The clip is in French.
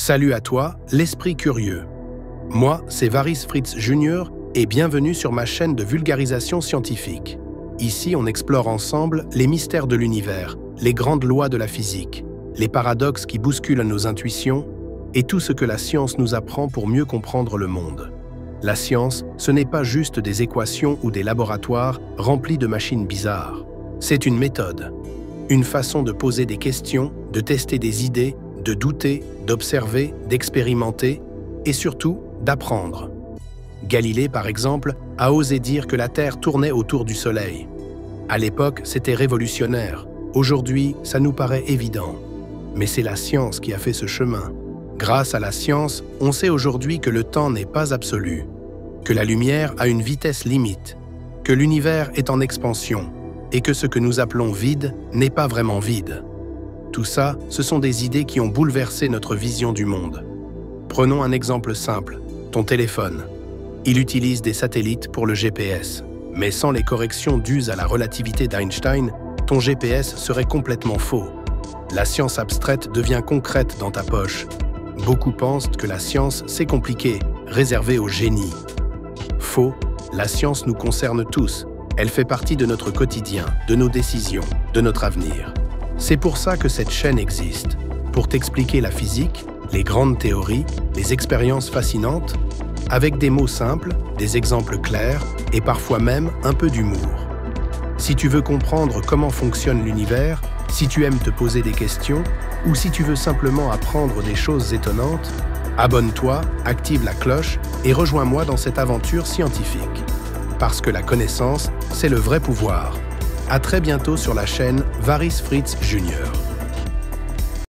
Salut à toi, l'esprit curieux. Moi, c'est Varis Fritz Jr. et bienvenue sur ma chaîne de vulgarisation scientifique. Ici, on explore ensemble les mystères de l'univers, les grandes lois de la physique, les paradoxes qui bousculent nos intuitions et tout ce que la science nous apprend pour mieux comprendre le monde. La science, ce n'est pas juste des équations ou des laboratoires remplis de machines bizarres. C'est une méthode, une façon de poser des questions, de tester des idées, de douter, d'observer, d'expérimenter et surtout d'apprendre. Galilée, par exemple, a osé dire que la Terre tournait autour du Soleil. À l'époque, c'était révolutionnaire. Aujourd'hui, ça nous paraît évident. Mais c'est la science qui a fait ce chemin. Grâce à la science, on sait aujourd'hui que le temps n'est pas absolu, que la lumière a une vitesse limite, que l'univers est en expansion et que ce que nous appelons vide n'est pas vraiment vide. Tout ça, ce sont des idées qui ont bouleversé notre vision du monde. Prenons un exemple simple, ton téléphone. Il utilise des satellites pour le GPS, mais sans les corrections dues à la relativité d'Einstein, ton GPS serait complètement faux. La science abstraite devient concrète dans ta poche. Beaucoup pensent que la science, c'est compliqué, réservé au génie. Faux, la science nous concerne tous. Elle fait partie de notre quotidien, de nos décisions, de notre avenir. C'est pour ça que cette chaîne existe, pour t'expliquer la physique, les grandes théories, les expériences fascinantes, avec des mots simples, des exemples clairs et parfois même un peu d'humour. Si tu veux comprendre comment fonctionne l'univers, si tu aimes te poser des questions ou si tu veux simplement apprendre des choses étonnantes, abonne-toi, active la cloche et rejoins-moi dans cette aventure scientifique. Parce que la connaissance, c'est le vrai pouvoir. À très bientôt sur la chaîne Varis Fritz Jr.